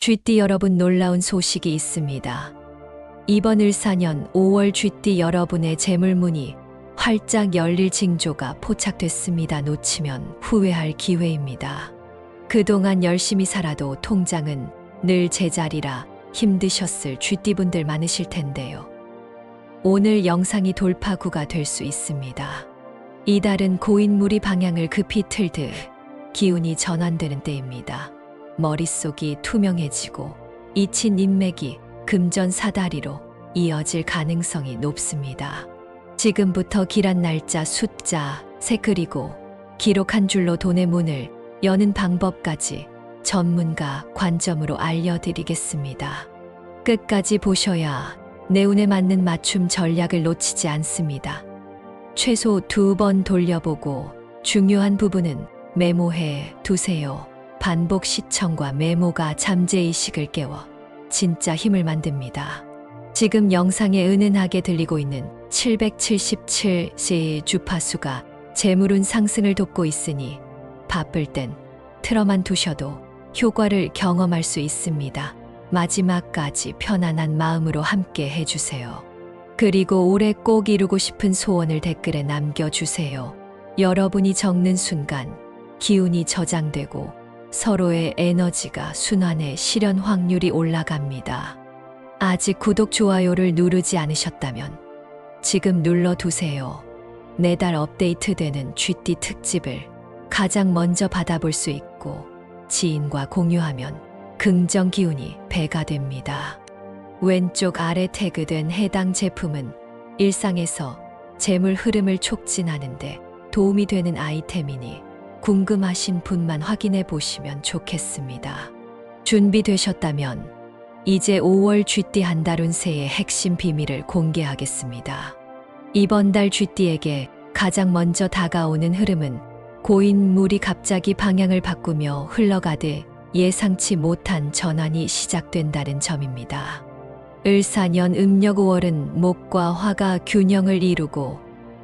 쥐띠 여러분, 놀라운 소식이 있습니다. 이번 을사년 5월 쥐띠 여러분의 재물문이 활짝 열릴 징조가 포착됐습니다. 놓치면 후회할 기회입니다. 그동안 열심히 살아도 통장은 늘 제자리라 힘드셨을 쥐띠분들 많으실 텐데요. 오늘 영상이 돌파구가 될 수 있습니다. 이달은 고인물이 방향을 급히 틀듯 기운이 전환되는 때입니다. 머릿속이 투명해지고 잊힌 인맥이 금전 사다리로 이어질 가능성이 높습니다. 지금부터 길한 날짜, 숫자, 색 그리고 기록 한 줄로 돈의 문을 여는 방법까지 전문가 관점으로 알려드리겠습니다. 끝까지 보셔야 내 운에 맞는 맞춤 전략을 놓치지 않습니다. 최소 2번 돌려보고 중요한 부분은 메모해 두세요. 반복 시청과 메모가 잠재의식을 깨워 진짜 힘을 만듭니다. 지금 영상에 은은하게 들리고 있는 777의 주파수가 재물운 상승을 돕고 있으니 바쁠 땐 틀어만 두셔도 효과를 경험할 수 있습니다. 마지막까지 편안한 마음으로 함께 해주세요. 그리고 올해 꼭 이루고 싶은 소원을 댓글에 남겨주세요. 여러분이 적는 순간 기운이 저장되고 서로의 에너지가 순환해 실현 확률이 올라갑니다. 아직 구독, 좋아요를 누르지 않으셨다면 지금 눌러두세요. 매달 업데이트되는 쥐띠 특집을 가장 먼저 받아볼 수 있고 지인과 공유하면 긍정 기운이 배가 됩니다. 왼쪽 아래 태그된 해당 제품은 일상에서 재물 흐름을 촉진하는 데 도움이 되는 아이템이니 궁금하신 분만 확인해 보시면 좋겠습니다. 준비되셨다면 이제 5월 쥐띠 한 달 운세의 핵심 비밀을 공개하겠습니다. 이번 달 쥐띠에게 가장 먼저 다가오는 흐름은 고인물이 갑자기 방향을 바꾸며 흘러가듯 예상치 못한 전환이 시작된다는 점입니다. 을사년 음력 5월은 목과 화가 균형을 이루고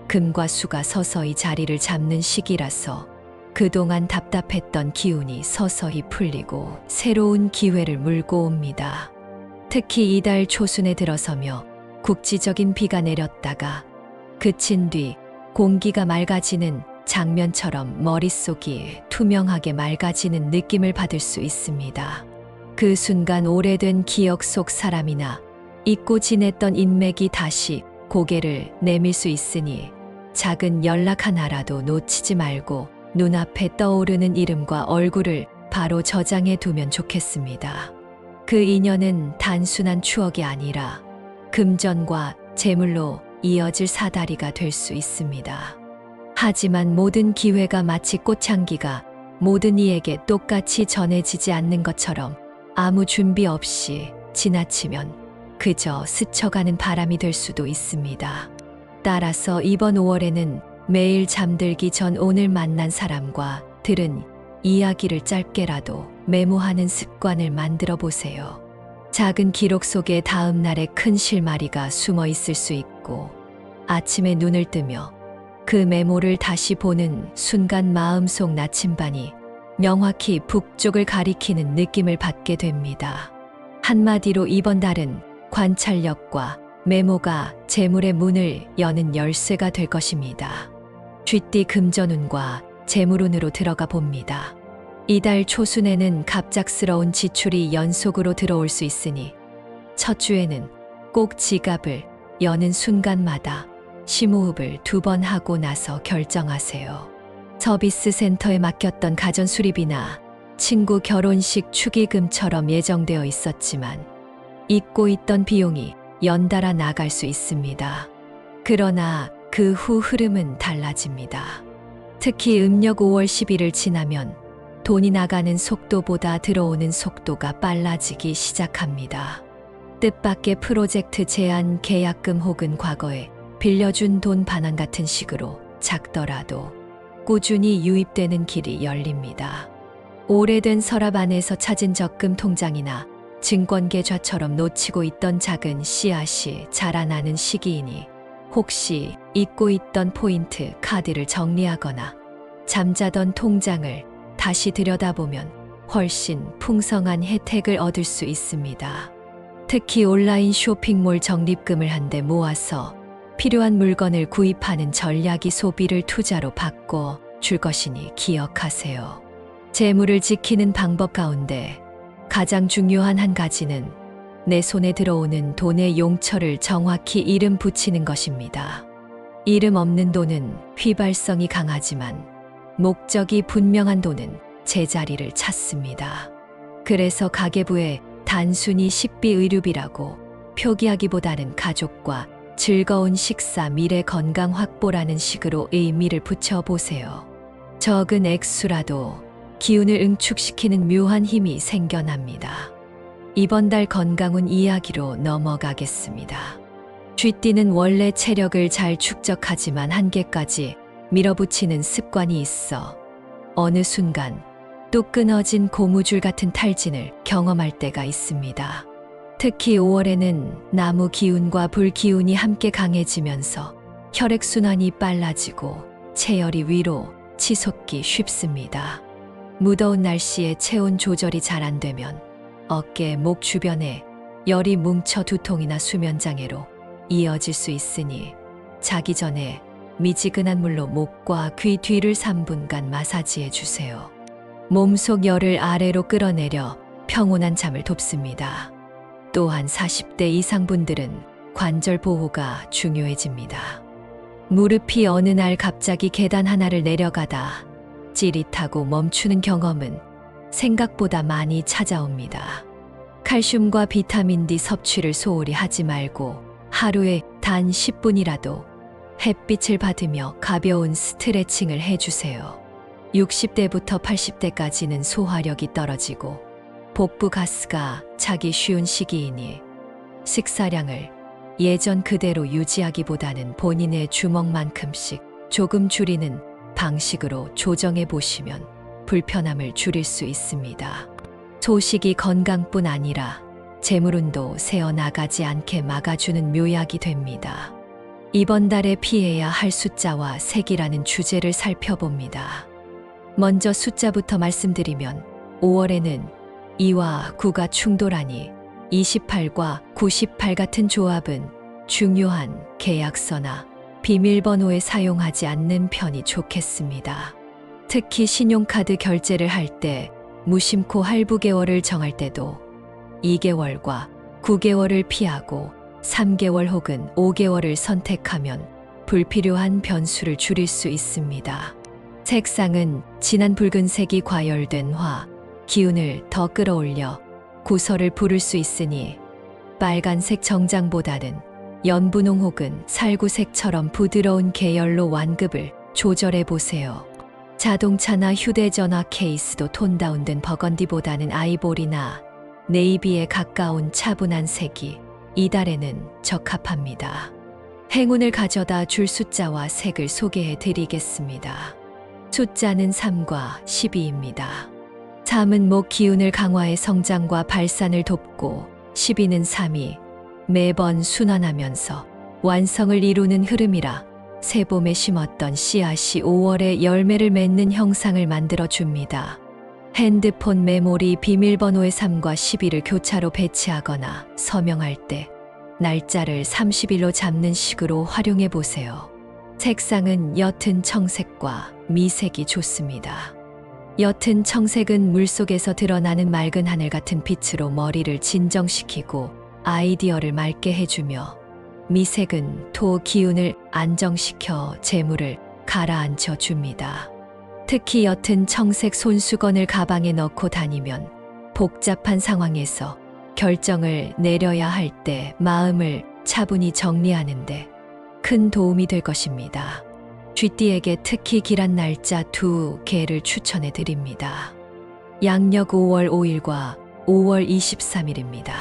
금과 수가 서서히 자리를 잡는 시기라서 그동안 답답했던 기운이 서서히 풀리고 새로운 기회를 물고 옵니다. 특히 이달 초순에 들어서며 국지적인 비가 내렸다가 그친 뒤 공기가 맑아지는 장면처럼 머릿속이 투명하게 맑아지는 느낌을 받을 수 있습니다. 그 순간 오래된 기억 속 사람이나 잊고 지냈던 인맥이 다시 고개를 내밀 수 있으니 작은 연락 하나라도 놓치지 말고 눈앞에 떠오르는 이름과 얼굴을 바로 저장해 두면 좋겠습니다. 그 인연은 단순한 추억이 아니라 금전과 재물로 이어질 사다리가 될 수 있습니다. 하지만 모든 기회가 마치 꽃향기가 모든 이에게 똑같이 전해지지 않는 것처럼 아무 준비 없이 지나치면 그저 스쳐가는 바람이 될 수도 있습니다. 따라서 이번 5월에는 매일 잠들기 전 오늘 만난 사람과 들은 이야기를 짧게라도 메모하는 습관을 만들어 보세요. 작은 기록 속에 다음 날의 큰 실마리가 숨어 있을 수 있고 아침에 눈을 뜨며 그 메모를 다시 보는 순간 마음속 나침반이 명확히 북쪽을 가리키는 느낌을 받게 됩니다. 한마디로 이번 달은 관찰력과 메모가 재물의 문을 여는 열쇠가 될 것입니다. 쥐띠 금전운과 재물운으로 들어가 봅니다. 이달 초순에는 갑작스러운 지출이 연속으로 들어올 수 있으니 첫 주에는 꼭 지갑을 여는 순간마다 심호흡을 2번 하고 나서 결정하세요. 서비스 센터에 맡겼던 가전 수리비나 친구 결혼식 축의금처럼 예정되어 있었지만 잊고 있던 비용이 연달아 나갈 수 있습니다. 그러나 그 후 흐름은 달라집니다. 특히 음력 5월 10일을 지나면 돈이 나가는 속도보다 들어오는 속도가 빨라지기 시작합니다. 뜻밖의 프로젝트 제안 계약금 혹은 과거에 빌려준 돈 반환 같은 식으로 작더라도 꾸준히 유입되는 길이 열립니다. 오래된 서랍 안에서 찾은 적금 통장이나 증권 계좌처럼 놓치고 있던 작은 씨앗이 자라나는 시기이니 혹시 잊고 있던 포인트 카드를 정리하거나 잠자던 통장을 다시 들여다보면 훨씬 풍성한 혜택을 얻을 수 있습니다. 특히 온라인 쇼핑몰 적립금을 한데 모아서 필요한 물건을 구입하는 전략이 소비를 투자로 바꿔 줄 것이니 기억하세요. 재물을 지키는 방법 가운데 가장 중요한 한 가지는 내 손에 들어오는 돈의 용처를 정확히 이름 붙이는 것입니다. 이름 없는 돈은 휘발성이 강하지만 목적이 분명한 돈은 제자리를 찾습니다. 그래서 가계부에 단순히 식비 의료비라고 표기하기보다는 가족과 즐거운 식사, 미래 건강 확보라는 식으로 의미를 붙여보세요. 적은 액수라도 기운을 응축시키는 묘한 힘이 생겨납니다. 이번 달 건강운 이야기로 넘어가겠습니다. 쥐띠는 원래 체력을 잘 축적하지만 한계까지 밀어붙이는 습관이 있어 어느 순간 뚝 끊어진 고무줄 같은 탈진을 경험할 때가 있습니다. 특히 5월에는 나무 기운과 불 기운이 함께 강해지면서 혈액순환이 빨라지고 체열이 위로 치솟기 쉽습니다. 무더운 날씨에 체온 조절이 잘 안 되면 어깨, 목 주변에 열이 뭉쳐 두통이나 수면장애로 이어질 수 있으니 자기 전에 미지근한 물로 목과 귀 뒤를 3분간 마사지해 주세요. 몸속 열을 아래로 끌어내려 평온한 잠을 돕습니다. 또한 40대 이상 분들은 관절 보호가 중요해집니다. 무릎이 어느 날 갑자기 계단 하나를 내려가다 찌릿하고 멈추는 경험은 생각보다 많이 찾아옵니다. 칼슘과 비타민 D 섭취를 소홀히 하지 말고 하루에 단 10분이라도 햇빛을 받으며 가벼운 스트레칭을 해주세요. 60대부터 80대까지는 소화력이 떨어지고 복부 가스가 차기 쉬운 시기이니 식사량을 예전 그대로 유지하기보다는 본인의 주먹만큼씩 조금 줄이는 방식으로 조정해 보시면 불편함을 줄일 수 있습니다. 소식이 건강뿐 아니라 재물운도 새어나가지 않게 막아주는 묘약이 됩니다. 이번 달에 피해야 할 숫자와 색이라는 주제를 살펴봅니다. 먼저 숫자부터 말씀드리면 5월에는 2와 9가 충돌하니 28과 98 같은 조합은 중요한 계약서나 비밀번호에 사용하지 않는 편이 좋겠습니다. 특히 신용카드 결제를 할 때 무심코 할부개월을 정할 때도 2개월과 9개월을 피하고 3개월 혹은 5개월을 선택하면 불필요한 변수를 줄일 수 있습니다. 색상은 진한 붉은색이 과열된 화, 기운을 더 끌어올려 고서를 부를 수 있으니 빨간색 정장보다는 연분홍 혹은 살구색처럼 부드러운 계열로 완급을 조절해 보세요. 자동차나 휴대전화 케이스도 톤 다운된 버건디보다는 아이보리나 네이비에 가까운 차분한 색이 이달에는 적합합니다. 행운을 가져다 줄 숫자와 색을 소개해 드리겠습니다. 숫자는 3과 12입니다. 3은 목 기운을 강화해 성장과 발산을 돕고 12는 3이 매번 순환하면서 완성을 이루는 흐름이라 새봄에 심었던 씨앗이 5월에 열매를 맺는 형상을 만들어 줍니다. 핸드폰 메모리 비밀번호의 3과 12를 교차로 배치하거나 서명할 때 날짜를 30일로 잡는 식으로 활용해 보세요. 색상은 옅은 청색과 미색이 좋습니다. 옅은 청색은 물속에서 드러나는 맑은 하늘 같은 빛으로 머리를 진정시키고 아이디어를 맑게 해주며 미색은 토 기운을 안정시켜 재물을 가라앉혀 줍니다. 특히 옅은 청색 손수건을 가방에 넣고 다니면 복잡한 상황에서 결정을 내려야 할 때 마음을 차분히 정리하는데 큰 도움이 될 것입니다. 쥐띠에게 특히 길한 날짜 2개를 추천해 드립니다. 양력 5월 5일과 5월 23일입니다.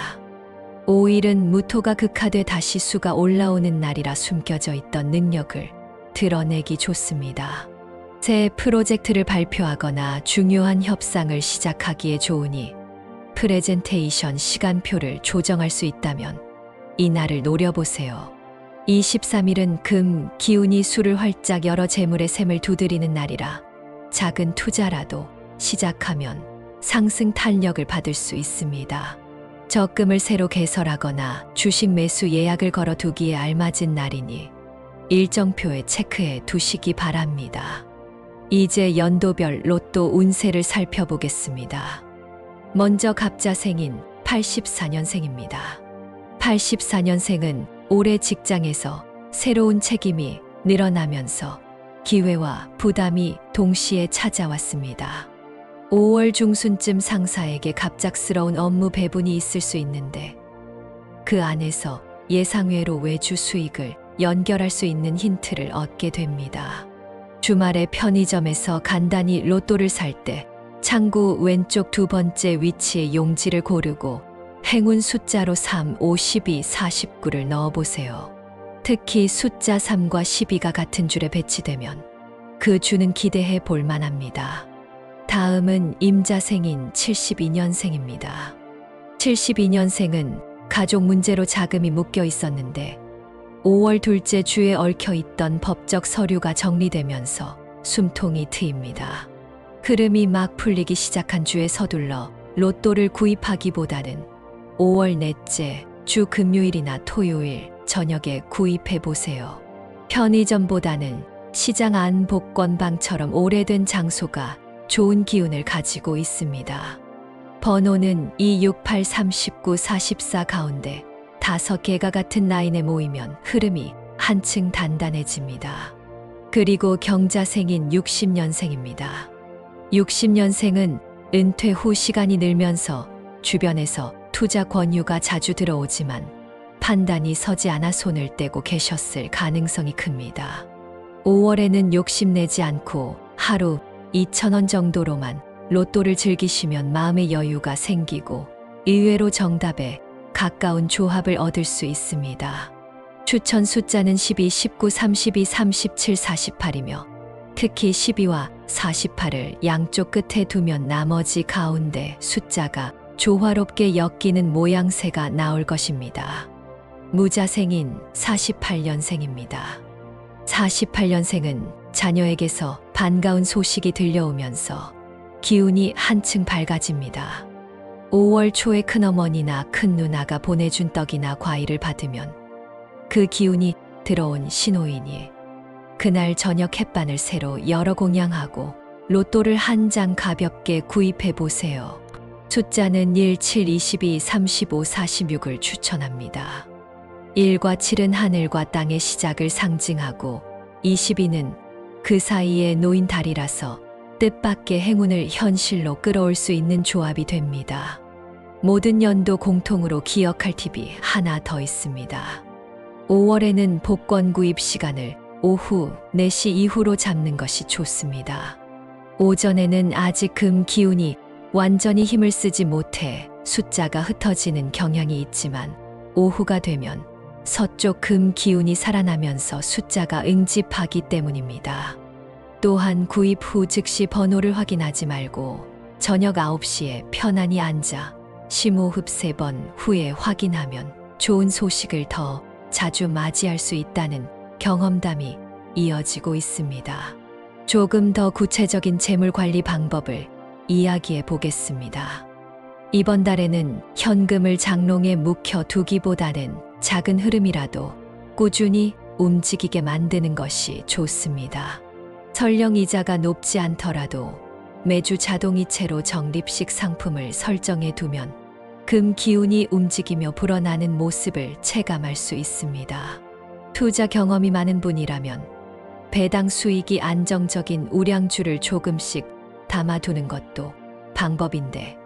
5일은 무토가 극화돼 다시 수가 올라오는 날이라 숨겨져 있던 능력을 드러내기 좋습니다. 새 프로젝트를 발표하거나 중요한 협상을 시작하기에 좋으니 프레젠테이션 시간표를 조정할 수 있다면 이 날을 노려보세요. 23일은 금, 기운이 수를 활짝 열어 재물의 샘을 두드리는 날이라 작은 투자라도 시작하면 상승 탄력을 받을 수 있습니다. 적금을 새로 개설하거나 주식 매수 예약을 걸어두기에 알맞은 날이니 일정표에 체크해 두시기 바랍니다. 이제 연도별 로또 운세를 살펴보겠습니다. 먼저 갑자생인 84년생입니다. 84년생은 올해 직장에서 새로운 책임이 늘어나면서 기회와 부담이 동시에 찾아왔습니다. 5월 중순쯤 상사에게 갑작스러운 업무 배분이 있을 수 있는데 그 안에서 예상외로 외주 수익을 연결할 수 있는 힌트를 얻게 됩니다. 주말에 편의점에서 간단히 로또를 살 때 창구 왼쪽 두 번째 위치에 용지를 고르고 행운 숫자로 3, 5, 12, 49를 넣어보세요. 특히 숫자 3과 12가 같은 줄에 배치되면 그 주는 기대해 볼 만합니다. 다음은 임자생인 72년생입니다. 72년생은 가족 문제로 자금이 묶여 있었는데 5월 둘째 주에 얽혀 있던 법적 서류가 정리되면서 숨통이 트입니다. 흐름이 막 풀리기 시작한 주에 서둘러 로또를 구입하기보다는 5월 넷째 주 금요일이나 토요일 저녁에 구입해 보세요. 편의점보다는 시장 안 복권방처럼 오래된 장소가 좋은 기운을 가지고 있습니다. 번호는 2, 6, 8, 39, 44 가운데 5개가 같은 라인에 모이면 흐름이 한층 단단해집니다. 그리고 경자생인 60년생입니다. 60년생은 은퇴 후 시간이 늘면서 주변에서 투자 권유가 자주 들어오지만 판단이 서지 않아 손을 떼고 계셨을 가능성이 큽니다. 5월에는 욕심내지 않고 하루 2,000원 정도로만 로또를 즐기시면 마음의 여유가 생기고 의외로 정답에 가까운 조합을 얻을 수 있습니다. 추천 숫자는 12, 19, 32, 37, 48이며 특히 12와 48을 양쪽 끝에 두면 나머지 가운데 숫자가 조화롭게 엮이는 모양새가 나올 것입니다. 무자생인 48년생입니다. 48년생은 자녀에게서 반가운 소식이 들려오면서 기운이 한층 밝아집니다. 5월 초에 큰어머니나 큰누나가 보내준 떡이나 과일을 받으면 그 기운이 들어온 신호이니 그날 저녁 햇반을 새로 열어 공양하고 로또를 한 장 가볍게 구입해 보세요. 숫자는 1, 7, 22, 35, 46을 추천합니다. 1과 7은 하늘과 땅의 시작을 상징하고 22는 그 사이에 놓인 달이라서 뜻밖의 행운을 현실로 끌어올 수 있는 조합이 됩니다. 모든 연도 공통으로 기억할 팁이 하나 더 있습니다. 5월에는 복권 구입 시간을 오후 4시 이후로 잡는 것이 좋습니다. 오전에는 아직 금 기운이 완전히 힘을 쓰지 못해 숫자가 흩어지는 경향이 있지만 오후가 되면 서쪽 금 기운이 살아나면서 숫자가 응집하기 때문입니다. 또한 구입 후 즉시 번호를 확인하지 말고 저녁 9시에 편안히 앉아 심호흡 3번 후에 확인하면 좋은 소식을 더 자주 맞이할 수 있다는 경험담이 이어지고 있습니다. 조금 더 구체적인 재물 관리 방법을 이야기해 보겠습니다. 이번 달에는 현금을 장롱에 묵혀 두기보다는 작은 흐름이라도 꾸준히 움직이게 만드는 것이 좋습니다. 설령 이자가 높지 않더라도 매주 자동이체로 적립식 상품을 설정해 두면 금 기운이 움직이며 불어나는 모습을 체감할 수 있습니다. 투자 경험이 많은 분이라면 배당 수익이 안정적인 우량주를 조금씩 담아두는 것도 방법인데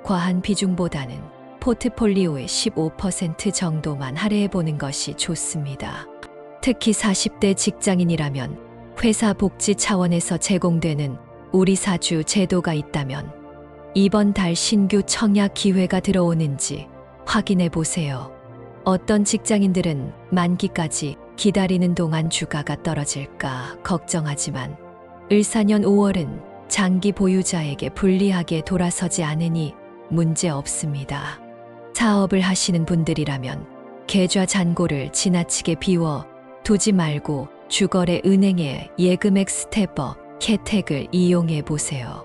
과한 비중보다는 포트폴리오의 15% 정도만 할애해보는 것이 좋습니다. 특히 40대 직장인이라면 회사 복지 차원에서 제공되는 우리사주 제도가 있다면 이번 달 신규 청약 기회가 들어오는지 확인해 보세요. 어떤 직장인들은 만기까지 기다리는 동안 주가가 떨어질까 걱정하지만 을사년 5월은 장기 보유자에게 불리하게 돌아서지 않으니 문제 없습니다. 사업을 하시는 분들이라면 계좌 잔고를 지나치게 비워 두지 말고 주거래 은행의 예금액 스텝업 혜택을 이용해 보세요.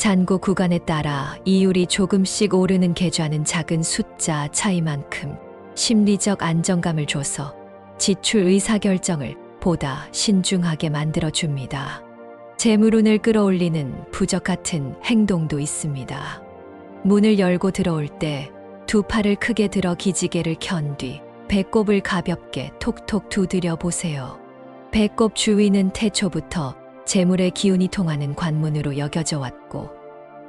잔고 구간에 따라 이율이 조금씩 오르는 계좌는 작은 숫자 차이만큼 심리적 안정감을 줘서 지출 의사결정을 보다 신중하게 만들어줍니다. 재물운을 끌어올리는 부적 같은 행동도 있습니다. 문을 열고 들어올 때 두 팔을 크게 들어 기지개를 켠 뒤 배꼽을 가볍게 톡톡 두드려 보세요. 배꼽 주위는 태초부터 재물의 기운이 통하는 관문으로 여겨져 왔고,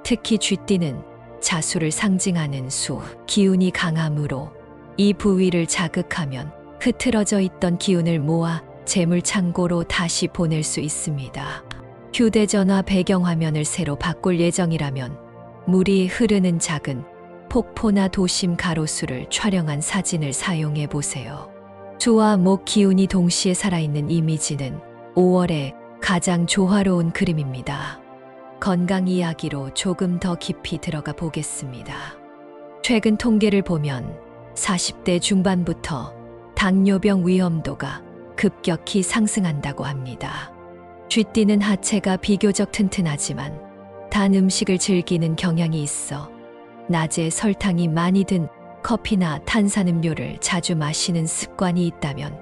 특히 쥐띠는 자수를 상징하는 수, 기운이 강하므로 이 부위를 자극하면 흐트러져 있던 기운을 모아 재물 창고로 다시 보낼 수 있습니다. 휴대전화 배경화면을 새로 바꿀 예정이라면 물이 흐르는 작은 폭포나 도심 가로수를 촬영한 사진을 사용해 보세요. 수와 목 기운이 동시에 살아있는 이미지는 5월에 가장 조화로운 그림입니다. 건강 이야기로 조금 더 깊이 들어가 보겠습니다. 최근 통계를 보면 40대 중반부터 당뇨병 위험도가 급격히 상승한다고 합니다. 쥐띠는 하체가 비교적 튼튼하지만 단 음식을 즐기는 경향이 있어 낮에 설탕이 많이 든 커피나 탄산음료를 자주 마시는 습관이 있다면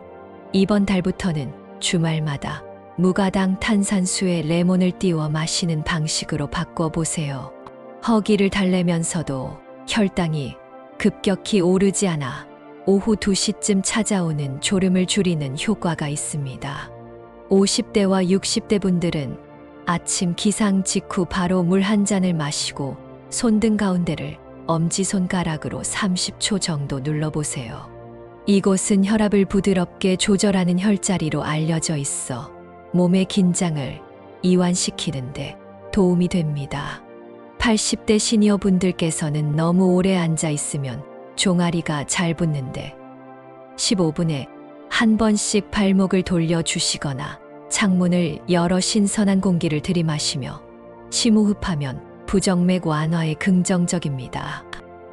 이번 달부터는 주말마다 무가당 탄산수에 레몬을 띄워 마시는 방식으로 바꿔보세요. 허기를 달래면서도 혈당이 급격히 오르지 않아 오후 2시쯤 찾아오는 졸음을 줄이는 효과가 있습니다. 50대와 60대 분들은 아침 기상 직후 바로 물 한 잔을 마시고 손등 가운데를 엄지손가락으로 30초 정도 눌러보세요. 이곳은 혈압을 부드럽게 조절하는 혈자리로 알려져 있어 몸의 긴장을 이완시키는데 도움이 됩니다. 80대 시니어 분들께서는 너무 오래 앉아 있으면 종아리가 잘 붙는데 15분에 한 번씩 발목을 돌려주시거나 창문을 열어 신선한 공기를 들이마시며 심호흡하면 부정맥 완화에 긍정적입니다.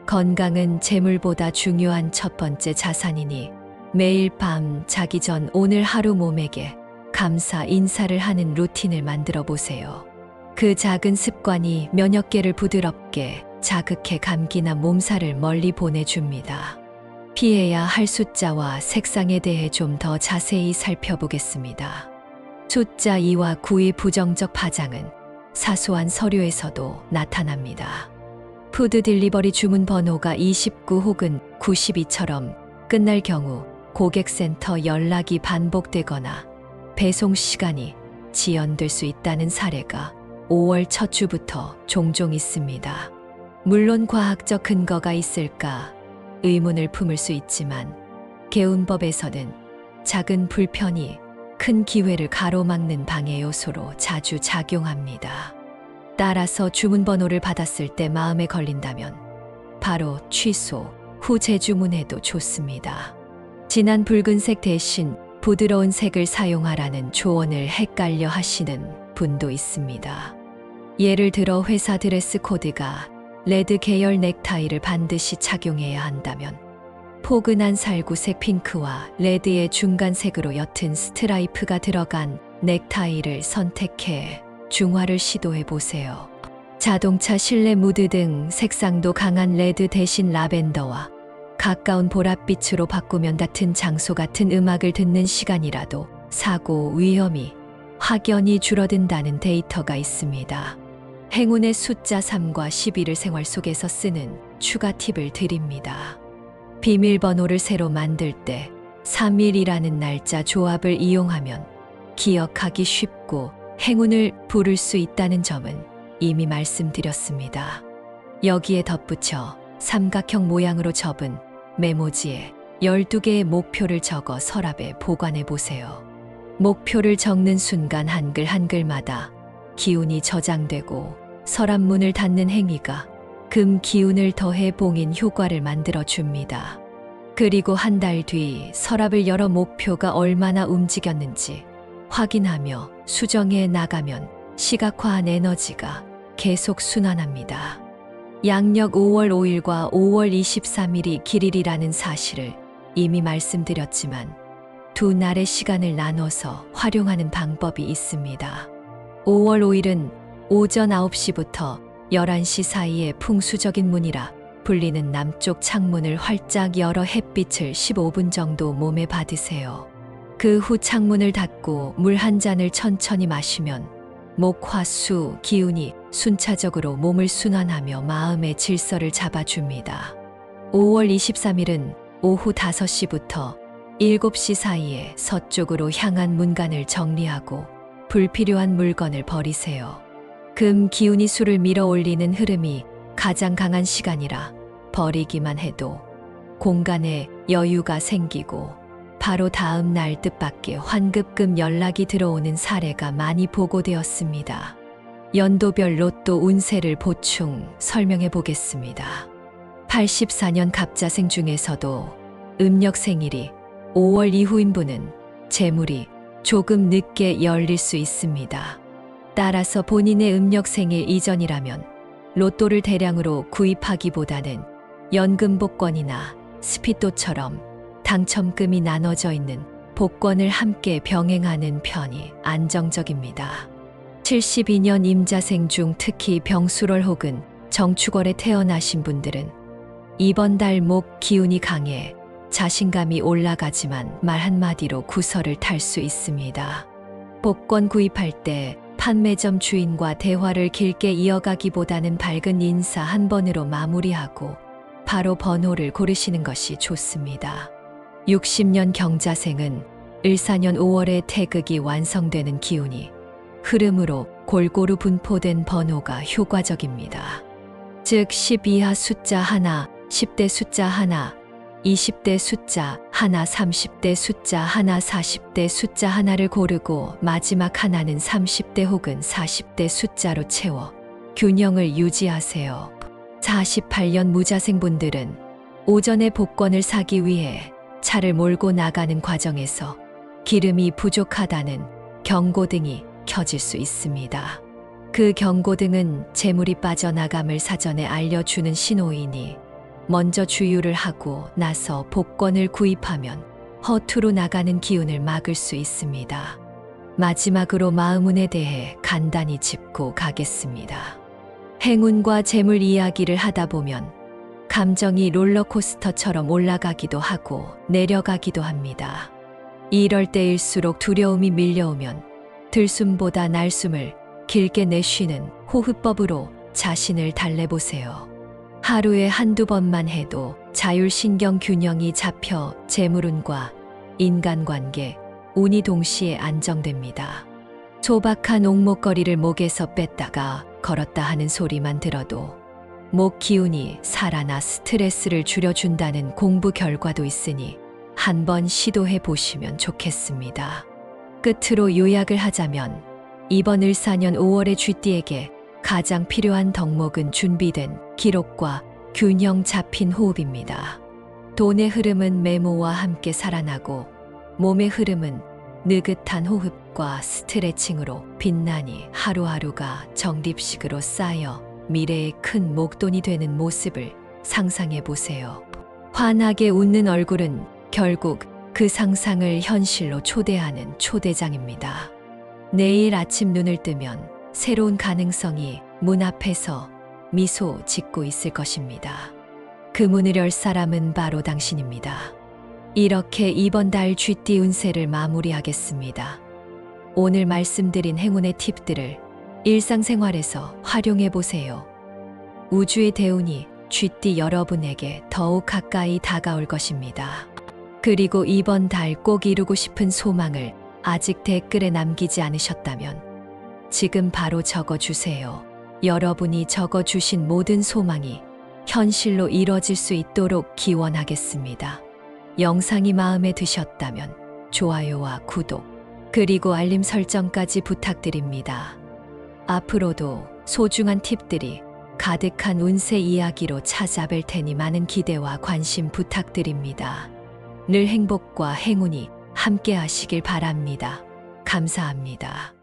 건강은 재물보다 중요한 첫 번째 자산이니 매일 밤 자기 전 오늘 하루 몸에게 감사 인사를 하는 루틴을 만들어 보세요. 그 작은 습관이 면역계를 부드럽게 자극해 감기나 몸살을 멀리 보내줍니다. 피해야 할 숫자와 색상에 대해 좀 더 자세히 살펴보겠습니다. 숫자 2와 9의 부정적 파장은 사소한 서류에서도 나타납니다. 푸드 딜리버리 주문 번호가 29 혹은 92처럼 끝날 경우 고객센터 연락이 반복되거나 배송 시간이 지연될 수 있다는 사례가 5월 첫 주부터 종종 있습니다. 물론 과학적 근거가 있을까 의문을 품을 수 있지만 개운법에서는 작은 불편이 큰 기회를 가로막는 방해 요소로 자주 작용합니다. 따라서 주문번호를 받았을 때 마음에 걸린다면 바로 취소 후 재주문해도 좋습니다. 진한 붉은색 대신 부드러운 색을 사용하라는 조언을 헷갈려 하시는 분도 있습니다. 예를 들어 회사 드레스 코드가 레드 계열 넥타이를 반드시 착용해야 한다면 포근한 살구색 핑크와 레드의 중간색으로 옅은 스트라이프가 들어간 넥타이를 선택해 중화를 시도해 보세요. 자동차 실내 무드 등 색상도 강한 레드 대신 라벤더와 가까운 보랏빛으로 바꾸면 같은 장소 같은 음악을 듣는 시간이라도 사고 위험이 확연히 줄어든다는 데이터가 있습니다. 행운의 숫자 3과 12를 생활 속에서 쓰는 추가 팁을 드립니다. 비밀번호를 새로 만들 때 3일이라는 날짜 조합을 이용하면 기억하기 쉽고 행운을 부를 수 있다는 점은 이미 말씀드렸습니다. 여기에 덧붙여 삼각형 모양으로 접은 메모지에 12개의 목표를 적어 서랍에 보관해 보세요. 목표를 적는 순간 한글 한글마다 기운이 저장되고 서랍 문을 닫는 행위가 금 기운을 더해 봉인 효과를 만들어 줍니다. 그리고 한 달 뒤 서랍을 열어 목표가 얼마나 움직였는지 확인하며 수정해 나가면 시각화한 에너지가 계속 순환합니다. 양력 5월 5일과 5월 23일이 길일이라는 사실을 이미 말씀드렸지만 두 날의 시간을 나눠서 활용하는 방법이 있습니다. 5월 5일은 오전 9시부터 11시 사이에 풍수적인 문이라 불리는 남쪽 창문을 활짝 열어 햇빛을 15분 정도 몸에 받으세요. 그 후 창문을 닫고 물 한 잔을 천천히 마시면 목, 화, 수, 기운이 순차적으로 몸을 순환하며 마음의 질서를 잡아줍니다. 5월 23일은 오후 5시부터 7시 사이에 서쪽으로 향한 문간을 정리하고 불필요한 물건을 버리세요. 금 기운이 수를 밀어 올리는 흐름이 가장 강한 시간이라 버리기만 해도 공간에 여유가 생기고 바로 다음 날 뜻밖의 환급금 연락이 들어오는 사례가 많이 보고되었습니다. 연도별 로또 운세를 보충 설명해 보겠습니다. 84년 갑자생 중에서도 음력 생일이 5월 이후인 분은 재물이 조금 늦게 열릴 수 있습니다. 따라서 본인의 음력 생일 이전이라면 로또를 대량으로 구입하기보다는 연금 복권이나 스피또처럼 당첨금이 나눠져 있는 복권을 함께 병행하는 편이 안정적입니다. 72년 임자생 중 특히 병술월 혹은 정축월에 태어나신 분들은 이번 달 목 기운이 강해 자신감이 올라가지만 말 한마디로 구설을 탈 수 있습니다. 복권 구입할 때 판매점 주인과 대화를 길게 이어가기보다는 밝은 인사 한 번으로 마무리하고 바로 번호를 고르시는 것이 좋습니다. 60년 경자생은 을사년 5월에 태극이 완성되는 기운이 흐름으로 골고루 분포된 번호가 효과적입니다. 즉 10 이하 숫자 하나, 10대 숫자 하나, 20대 숫자 하나, 30대 숫자 하나, 40대 숫자 하나를 고르고 마지막 하나는 30대 혹은 40대 숫자로 채워 균형을 유지하세요. 48년 무자생분들은 오전에 복권을 사기 위해 차를 몰고 나가는 과정에서 기름이 부족하다는 경고등이 켜질 수 있습니다. 그 경고등은 재물이 빠져나감을 사전에 알려주는 신호이니 먼저 주유를 하고 나서 복권을 구입하면 허투루 나가는 기운을 막을 수 있습니다. 마지막으로 마음운에 대해 간단히 짚고 가겠습니다. 행운과 재물 이야기를 하다 보면 감정이 롤러코스터처럼 올라가기도 하고 내려가기도 합니다. 이럴 때일수록 두려움이 밀려오면 들숨보다 날숨을 길게 내쉬는 호흡법으로 자신을 달래보세요. 하루에 한두 번만 해도 자율신경 균형이 잡혀 재물운과 인간관계, 운이 동시에 안정됩니다. 소박한 옥목걸이를 목에서 뺐다가 걸었다 하는 소리만 들어도 목 기운이 살아나 스트레스를 줄여준다는 공부 결과도 있으니 한번 시도해 보시면 좋겠습니다. 끝으로 요약을 하자면 이번 을사년 5월의 쥐띠에게 가장 필요한 덕목은 준비된 기록과 균형 잡힌 호흡입니다. 돈의 흐름은 메모와 함께 살아나고 몸의 흐름은 느긋한 호흡과 스트레칭으로 빛나니 하루하루가 정립식으로 쌓여 미래의 큰 목돈이 되는 모습을 상상해 보세요. 환하게 웃는 얼굴은 결국 그 상상을 현실로 초대하는 초대장입니다. 내일 아침 눈을 뜨면 새로운 가능성이 문 앞에서 미소 짓고 있을 것입니다. 그 문을 열 사람은 바로 당신입니다. 이렇게 이번 달 쥐띠 운세를 마무리하겠습니다. 오늘 말씀드린 행운의 팁들을 일상생활에서 활용해 보세요. 우주의 대운이 쥐띠 여러분에게 더욱 가까이 다가올 것입니다. 그리고 이번 달 꼭 이루고 싶은 소망을 아직 댓글에 남기지 않으셨다면 지금 바로 적어주세요. 여러분이 적어주신 모든 소망이 현실로 이뤄질 수 있도록 기원하겠습니다. 영상이 마음에 드셨다면 좋아요와 구독, 그리고 알림 설정까지 부탁드립니다. 앞으로도 소중한 팁들이 가득한 운세 이야기로 찾아뵐 테니 많은 기대와 관심 부탁드립니다. 늘 행복과 행운이 함께 하시길 바랍니다. 감사합니다.